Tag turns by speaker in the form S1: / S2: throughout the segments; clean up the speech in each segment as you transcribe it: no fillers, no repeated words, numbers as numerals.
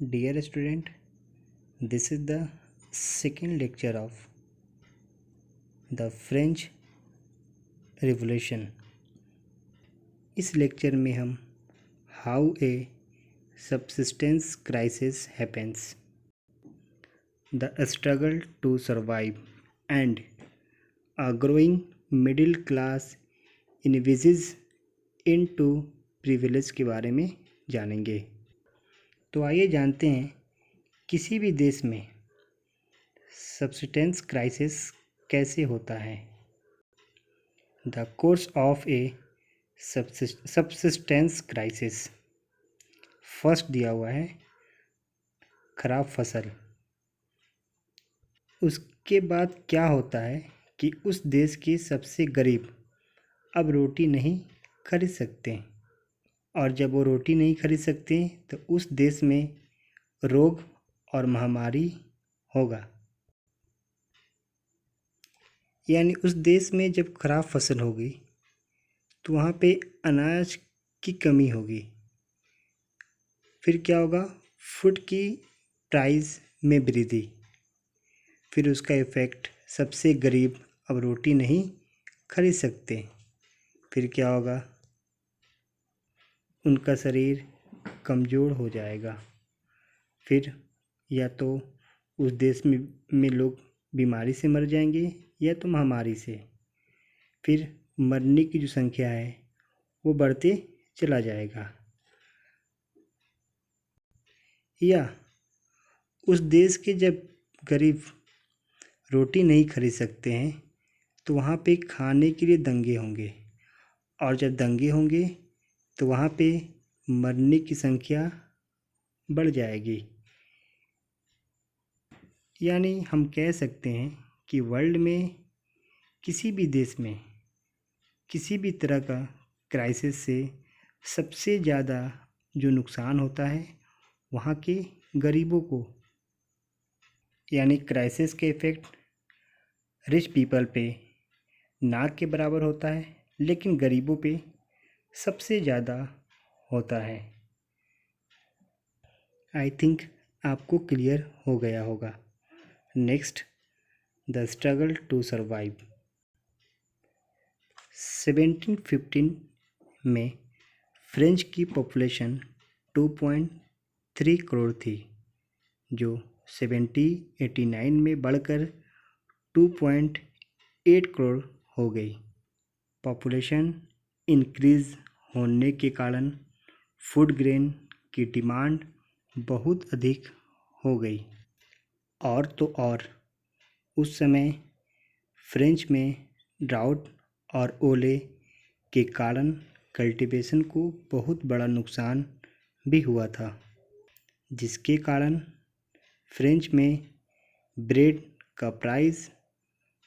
S1: Dear student, this is the second lecture of the French Revolution. इस lecture में हम how a subsistence crisis happens, the struggle to survive and a growing middle class envisages in to privilege के बारे में जानेंगे। तो आइए जानते हैं किसी भी देश में सबसिस्टेंस क्राइसिस कैसे होता है। The course of A subsistence crisis. First दिया हुआ है खराब फसल। उसके बाद क्या होता है कि उस देश के सबसे गरीब अब रोटी नहीं खरीद सकते, और जब वो रोटी नहीं खरीद सकते तो उस देश में रोग और महामारी होगा। यानी उस देश में जब खराब फसल होगी तो वहाँ पे अनाज की कमी होगी। फिर क्या होगा? फूड की प्राइस में वृद्धि। फिर उसका इफ़ेक्ट सबसे गरीब अब रोटी नहीं खरीद सकते। फिर क्या होगा? उनका शरीर कमज़ोर हो जाएगा। फिर या तो उस देश में लोग बीमारी से मर जाएंगे या तो महामारी से। फिर मरने की जो संख्या है वो बढ़ते चला जाएगा। या उस देश के जब गरीब रोटी नहीं खरीद सकते हैं तो वहाँ पे खाने के लिए दंगे होंगे, और जब दंगे होंगे तो वहाँ पे मरने की संख्या बढ़ जाएगी। यानी हम कह सकते हैं कि वर्ल्ड में किसी भी देश में किसी भी तरह का क्राइसिस से सबसे ज़्यादा जो नुकसान होता है वहाँ के गरीबों को। यानी क्राइसिस के इफ़ेक्ट रिच पीपल पे ना के बराबर होता है, लेकिन गरीबों पे सबसे ज़्यादा होता है। आई थिंक आपको क्लियर हो गया होगा। Next, the struggle to survive. 1715 में फ्रेंच की पॉपुलेशन 2.3 करोड़ थी, जो 1789 में बढ़कर 2.8 करोड़ हो गई। पॉपुलेशन इंक्रीज़ होने के कारण फूड ग्रेन की डिमांड बहुत अधिक हो गई। और तो और उस समय फ्रेंच में ड्राउट और ओले के कारण कल्टीवेशन को बहुत बड़ा नुकसान भी हुआ था, जिसके कारण फ्रेंच में ब्रेड का प्राइस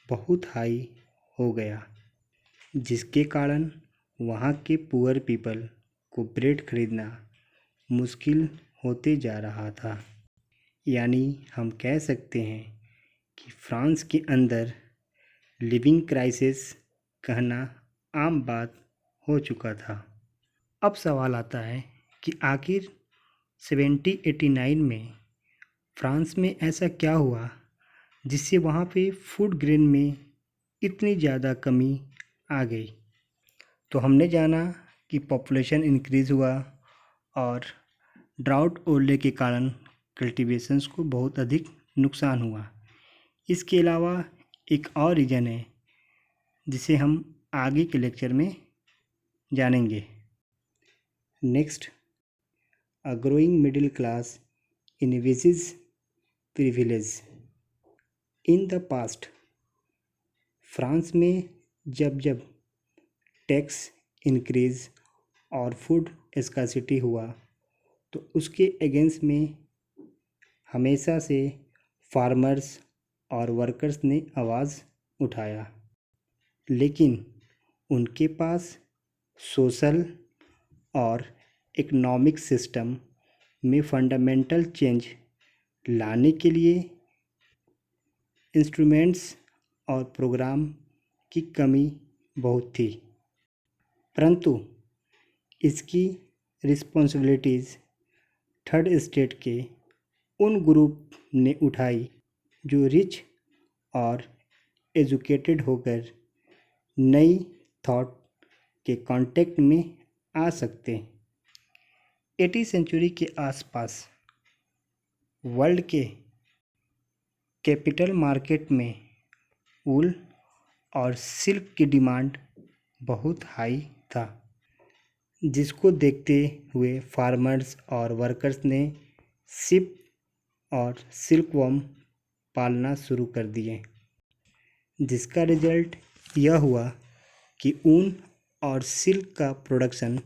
S1: बहुत हाई हो गया, जिसके कारण वहाँ के पुअर पीपल को ब्रेड खरीदना मुश्किल होते जा रहा था। यानी हम कह सकते हैं कि फ्रांस के अंदर लिविंग क्राइसिस कहना आम बात हो चुका था। अब सवाल आता है कि आखिर 1789 में फ्रांस में ऐसा क्या हुआ जिससे वहाँ पे फूड ग्रेन में इतनी ज़्यादा कमी आ गई। तो हमने जाना कि पॉपुलेशन इंक्रीज़ हुआ और ड्राउट ओले के कारण कल्टीवेशंस को बहुत अधिक नुकसान हुआ। इसके अलावा एक और रीज़न है जिसे हम आगे के लेक्चर में जानेंगे। Next, a growing middle class envisages privilege. In the past, France में जब जब टैक्स इंक्रीज और फूड स्कार्सिटी हुआ तो उसके अगेंस्ट में हमेशा से फार्मर्स और वर्कर्स ने आवाज़ उठाया, लेकिन उनके पास सोशल और इकोनॉमिक सिस्टम में फंडामेंटल चेंज लाने के लिए इंस्ट्रूमेंट्स और प्रोग्राम की कमी बहुत थी। परंतु इसकी रिस्पॉन्सिबिलिटीज़ थर्ड स्टेट के उन ग्रुप ने उठाई जो रिच और एजुकेटेड होकर नई थॉट के कांटेक्ट में आ सकते हैं। 18वीं सेंचुरी के आसपास वर्ल्ड के कैपिटल मार्केट में वूल और सिल्क की डिमांड बहुत हाई था, जिसको देखते हुए फार्मर्स और वर्कर्स ने शिप और सिल्कवर्म पालना शुरू कर दिए, जिसका रिजल्ट यह हुआ कि ऊन और सिल्क का production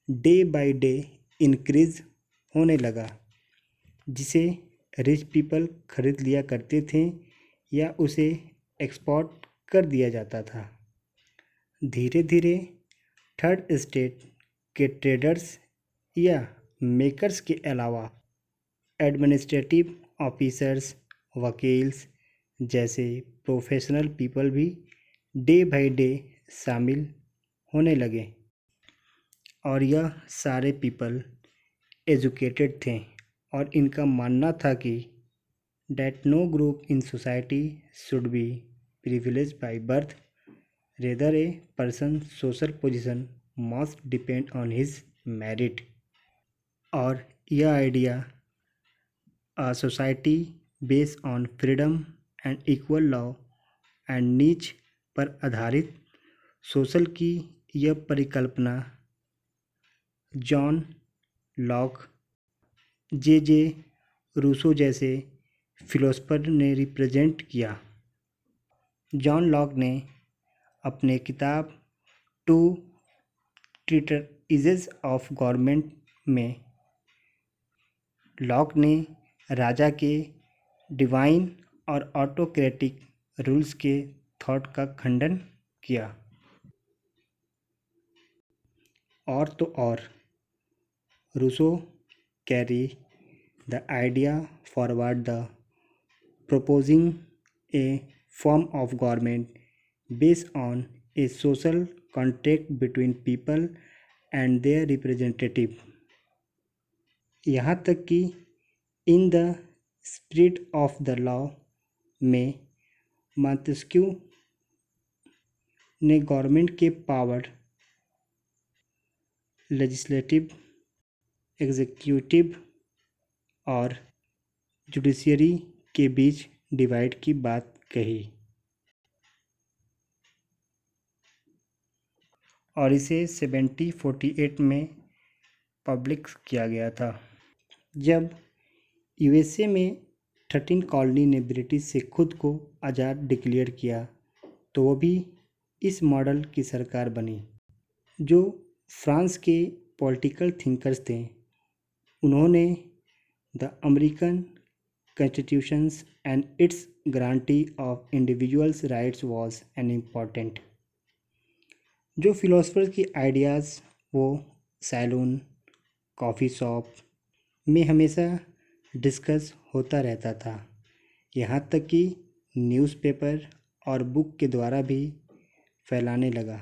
S1: day by day increase होने लगा, जिसे रिच पीपल खरीद लिया करते थे या उसे एक्सपोर्ट कर दिया जाता था। धीरे धीरे थर्ड स्टेट के ट्रेडर्स या मेकर्स के अलावा एडमिनिस्ट्रेटिव ऑफिसर्स, वकील्स जैसे प्रोफेशनल पीपल भी डे बाय डे शामिल होने लगे, और यह सारे पीपल एजुकेटेड थे और इनका मानना था कि that no group in society should be privileged by birth, rather a person's social position must depend on his merit। और यह idea a society based on freedom and equal law and नीच पर आधारित सोशल की यह परिकल्पना John Locke, जे Rousseau जैसे philosopher ने रिप्रेजेंट किया। जॉन लॉक ने अपने किताब टू ट्रीटिसेस ऑफ गवर्नमेंट में लॉक ने राजा के डिवाइन और ऑटोक्रेटिक रूल्स के थॉट का खंडन किया। और तो और Rousseau carry the idea forward the proposing a form of government based on a social contract between people and their representative। यहाँ तक कि in the spirit of the law में मॉन्टेस्क्यू ने गवर्नमेंट के पावर लेजिस्लेटिव, एग्जीक्यूटिव और judiciary के बीच divide की बात कही, और इसे 1748 में पब्लिक किया गया था। जब यूएसए में 13 कॉलोनी ने ब्रिटिश से खुद को आज़ाद डिक्लेयर किया, तो वो भी इस मॉडल की सरकार बनी। जो फ्रांस के पॉलिटिकल थिंकर्स थे, उन्होंने the American constitutions and it's guarantee of individuals rights was an important. जो फिलोसफर्स की आइडियाज़ वो सैलून, कॉफ़ी शॉप में हमेशा डिस्कस होता रहता था, यहाँ तक कि न्यूज़पेपर और बुक के द्वारा भी फैलाने लगा,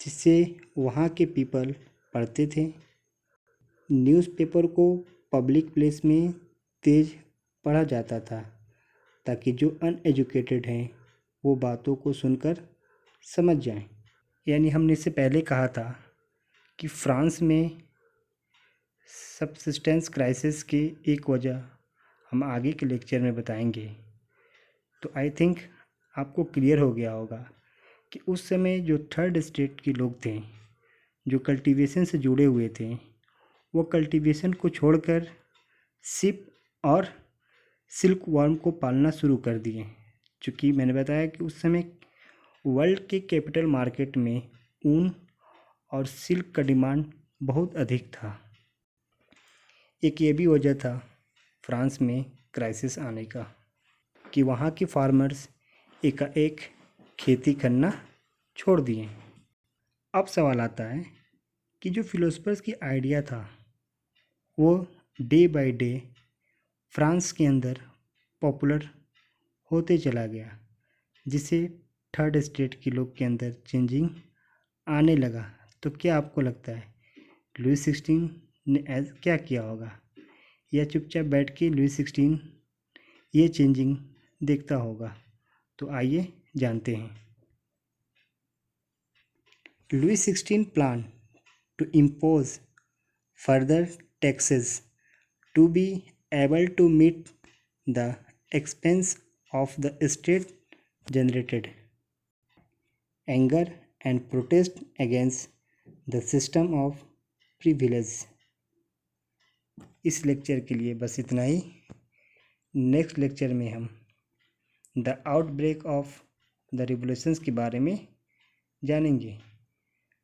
S1: जिससे वहाँ के पीपल पढ़ते थे। न्यूज़पेपर को पब्लिक प्लेस में तेज पढ़ा जाता था, ताकि जो अनएजुकेटेड हैं वो बातों को सुनकर समझ जाएं। यानी हमने इससे पहले कहा था कि फ्रांस में सबसिस्टेंस क्राइसिस की एक वजह हम आगे के लेक्चर में बताएंगे। तो आई थिंक आपको क्लियर हो गया होगा कि उस समय जो थर्ड स्टेट के लोग थे, जो कल्टीवेशन से जुड़े हुए थे, वो कल्टीवेशन को छोड़कर शिप और सिल्क वर्म को पालना शुरू कर दिए। चूँकि मैंने बताया कि उस समय वर्ल्ड के कैपिटल मार्केट में ऊन और सिल्क का डिमांड बहुत अधिक था। एक ये भी वजह था फ्रांस में क्राइसिस आने का कि वहाँ के फार्मर्स एकाएक खेती करना छोड़ दिए। अब सवाल आता है कि जो फिलोसफर्स की आइडिया था वो डे बाय डे फ्रांस के अंदर पॉपुलर होते चला गया, जिससे थर्ड स्टेट के लोग के अंदर चेंजिंग आने लगा। तो क्या आपको लगता है लुई 16 ने क्या किया होगा? या चुपचाप बैठ के लुई 16 ये चेंजिंग देखता होगा? तो आइए जानते हैं। Louis 16 plan to impose further taxes to be able to meet the expense of the state generated anger and protest against the system of privilege। इस लेक्चर के लिए बस इतना ही। नेक्स्ट लेक्चर में हम the outbreak of the revolutions के बारे में जानेंगे।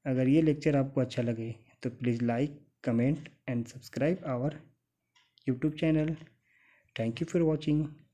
S1: अगर ये लेक्चर आपको अच्छा लगे तो please like, comment and subscribe our YouTube channel. Thank you for watching.